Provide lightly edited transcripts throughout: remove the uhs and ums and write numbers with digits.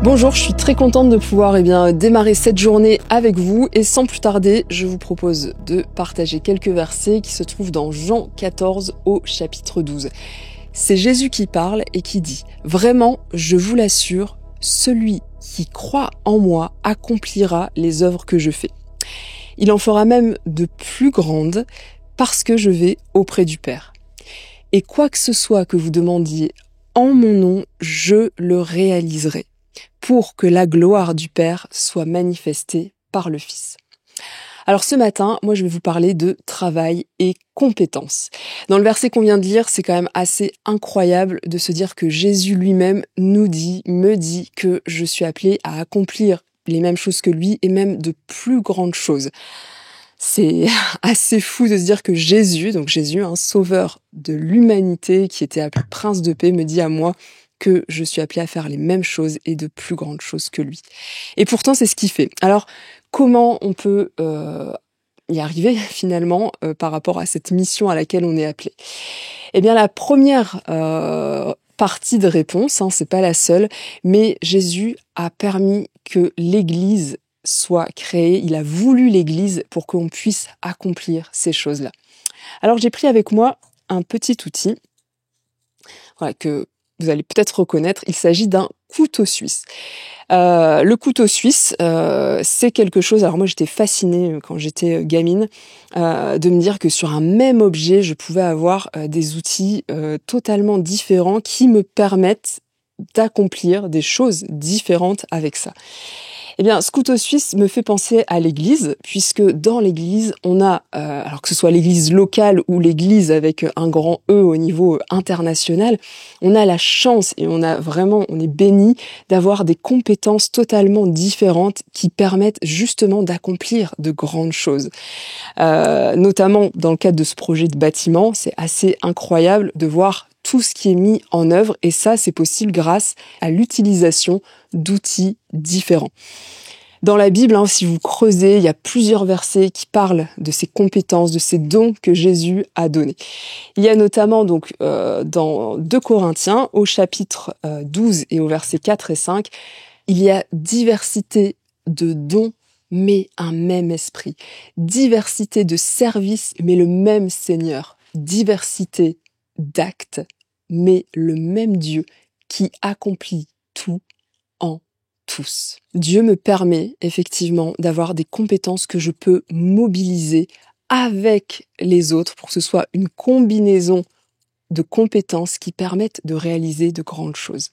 Bonjour, je suis très contente de pouvoir démarrer cette journée avec vous et sans plus tarder, je vous propose de partager quelques versets qui se trouvent dans Jean 14 au chapitre 12. C'est Jésus qui parle et qui dit « Vraiment, je vous l'assure, celui qui croit en moi accomplira les œuvres que je fais. Il en fera même de plus grandes parce que je vais auprès du Père. Et quoi que ce soit que vous demandiez en mon nom, je le réaliserai, pour que la gloire du Père soit manifestée par le Fils. » Alors ce matin, moi je vais vous parler de travail et compétences. Dans le verset qu'on vient de lire, c'est quand même assez incroyable de se dire que Jésus lui-même me dit que je suis appelé à accomplir les mêmes choses que lui et même de plus grandes choses. C'est assez fou de se dire que Jésus, sauveur de l'humanité qui était appelé Prince de paix, me dit à moi que je suis appelé à faire les mêmes choses et de plus grandes choses que lui. Et pourtant, c'est ce qu'il fait. Alors, comment on peut y arriver finalement par rapport à cette mission à laquelle on est appelé ? Eh bien, la première partie de réponse, c'est pas la seule, mais Jésus a permis que l'Église soit créée, il a voulu l'Église pour qu'on puisse accomplir ces choses-là. Alors j'ai pris avec moi un petit outil que vous allez peut-être reconnaître, il s'agit d'un couteau suisse. Le couteau suisse, c'est quelque chose, alors moi j'étais fascinée quand j'étais gamine, de me dire que sur un même objet, je pouvais avoir des outils totalement différents qui me permettent d'accomplir des choses différentes avec ça. Eh bien, ce couteau suisse me fait penser à l'église, puisque dans l'église, on a, alors que ce soit l'église locale ou l'église avec un grand E au niveau international, on a la chance et on est béni d'avoir des compétences totalement différentes qui permettent justement d'accomplir de grandes choses. Notamment dans le cadre de ce projet de bâtiment, c'est assez incroyable de voir tout ce qui est mis en œuvre, et ça, c'est possible grâce à l'utilisation d'outils différents. Dans la Bible, si vous creusez, il y a plusieurs versets qui parlent de ces compétences, de ces dons que Jésus a donnés. Il y a notamment dans 2 Corinthiens, au chapitre 12 et au versets 4 et 5, il y a diversité de dons, mais un même esprit. Diversité de services, mais le même Seigneur. Diversité d'actes, mais le même Dieu qui accomplit tout en tous. Dieu me permet effectivement d'avoir des compétences que je peux mobiliser avec les autres pour que ce soit une combinaison de compétences qui permettent de réaliser de grandes choses.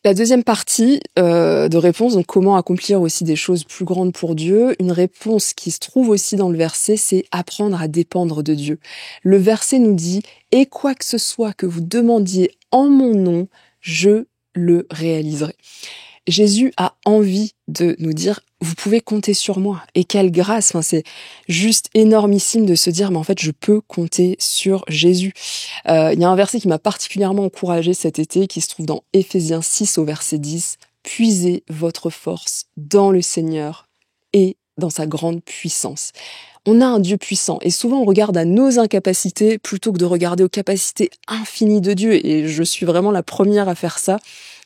La deuxième partie de réponse, donc comment accomplir aussi des choses plus grandes pour Dieu, une réponse qui se trouve aussi dans le verset, c'est apprendre à dépendre de Dieu. Le verset nous dit « Et quoi que ce soit que vous demandiez en mon nom, je le réaliserai ». Jésus a envie de nous dire « Vous pouvez compter sur moi ». Et quelle grâce, c'est juste énormissime de se dire « Mais en fait, je peux compter sur Jésus ». Il y a un verset qui m'a particulièrement encouragée cet été, qui se trouve dans Éphésiens 6 au verset 10. « Puisez votre force dans le Seigneur et dans sa grande puissance ». On a un Dieu puissant et souvent on regarde à nos incapacités plutôt que de regarder aux capacités infinies de Dieu. Et je suis vraiment la première à faire ça.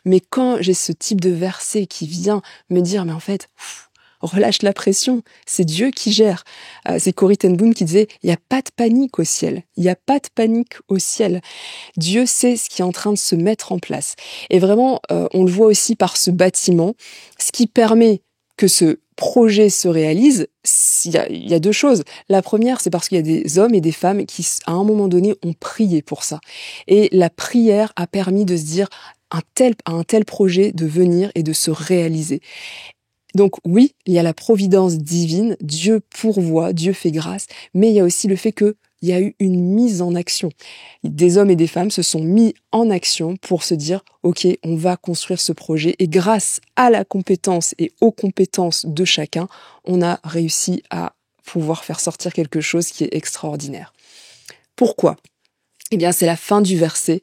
Mais quand j'ai ce type de verset qui vient me dire, mais en fait, relâche la pression, c'est Dieu qui gère. C'est Corrie ten Boom qui disait, il n'y a pas de panique au ciel. Il n'y a pas de panique au ciel. Dieu sait ce qui est en train de se mettre en place. Et vraiment, on le voit aussi par ce bâtiment, ce qui permet que ce projet se réalise, il y a 2 choses. La première, c'est parce qu'il y a des hommes et des femmes qui, à un moment donné, ont prié pour ça. Et la prière a permis de se dire, un tel projet de venir et de se réaliser. Donc oui, il y a la providence divine, Dieu pourvoit, Dieu fait grâce, mais il y a aussi le fait qu'il y a eu une mise en action. Des hommes et des femmes se sont mis en action pour se dire « Ok, on va construire ce projet » et grâce à la compétence et aux compétences de chacun, on a réussi à pouvoir faire sortir quelque chose qui est extraordinaire. Pourquoi ? Eh bien, c'est la fin du verset.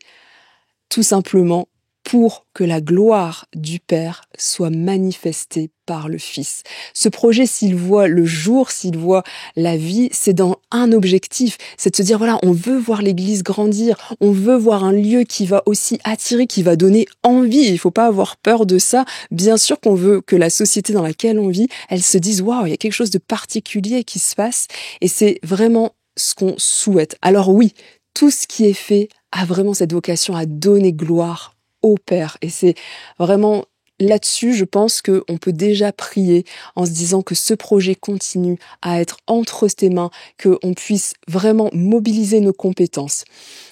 Tout simplement pour que la gloire du Père soit manifestée par le Fils. Ce projet, s'il voit le jour, s'il voit la vie, c'est dans un objectif, c'est de se dire, voilà, on veut voir l'Église grandir, on veut voir un lieu qui va aussi attirer, qui va donner envie. Il faut pas avoir peur de ça. Bien sûr qu'on veut que la société dans laquelle on vit, elle se dise, waouh, il y a quelque chose de particulier qui se passe, et c'est vraiment ce qu'on souhaite. Alors oui, tout ce qui est fait a vraiment cette vocation à donner gloire au Père. Et c'est vraiment là-dessus, je pense qu'on peut déjà prier en se disant que ce projet continue à être entre tes mains, qu'on puisse vraiment mobiliser nos compétences.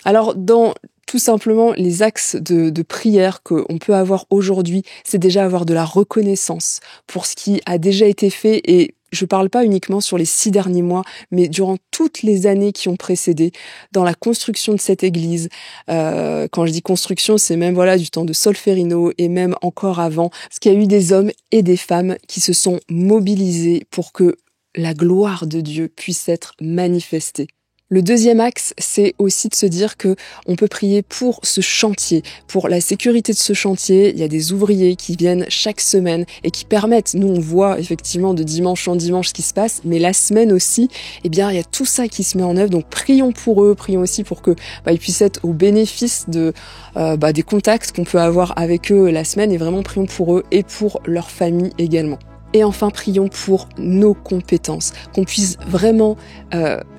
Alors, dans tout simplement les axes de prière qu'on peut avoir aujourd'hui, c'est déjà avoir de la reconnaissance pour ce qui a déjà été fait, et je parle pas uniquement sur les 6 derniers mois, mais durant toutes les années qui ont précédé, dans la construction de cette église. Quand je dis construction, c'est même du temps de Solferino et même encore avant, parce qu'il y a eu des hommes et des femmes qui se sont mobilisés pour que la gloire de Dieu puisse être manifestée. Le deuxième axe, c'est aussi de se dire que on peut prier pour ce chantier, pour la sécurité de ce chantier. Il y a des ouvriers qui viennent chaque semaine et qui permettent, nous on voit effectivement de dimanche en dimanche ce qui se passe, mais la semaine aussi, il y a tout ça qui se met en œuvre. Donc prions pour eux, prions aussi pour que ils puissent être au bénéfice de des contacts qu'on peut avoir avec eux la semaine, et vraiment prions pour eux et pour leur famille également. Et enfin, prions pour nos compétences, qu'on puisse vraiment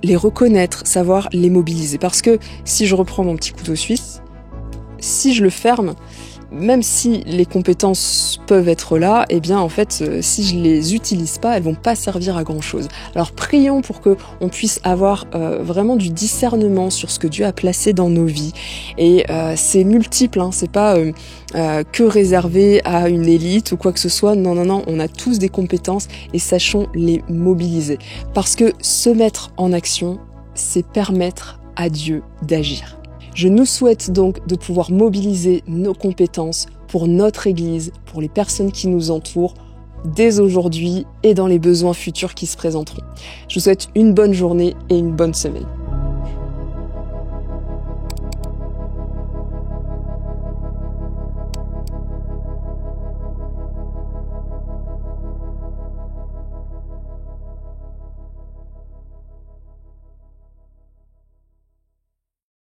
les reconnaître, savoir les mobiliser. Parce que si je reprends mon petit couteau suisse, si je le ferme, même si les compétences peuvent être là, si je les utilise pas, elles vont pas servir à grand chose. Alors prions pour que on puisse avoir vraiment du discernement sur ce que Dieu a placé dans nos vies. Et c'est multiple, c'est pas que réservé à une élite ou quoi que ce soit. Non, on a tous des compétences et sachons les mobiliser. Parce que se mettre en action, c'est permettre à Dieu d'agir. Je nous souhaite donc de pouvoir mobiliser nos compétences pour notre Église, pour les personnes qui nous entourent, dès aujourd'hui et dans les besoins futurs qui se présenteront. Je vous souhaite une bonne journée et une bonne semaine.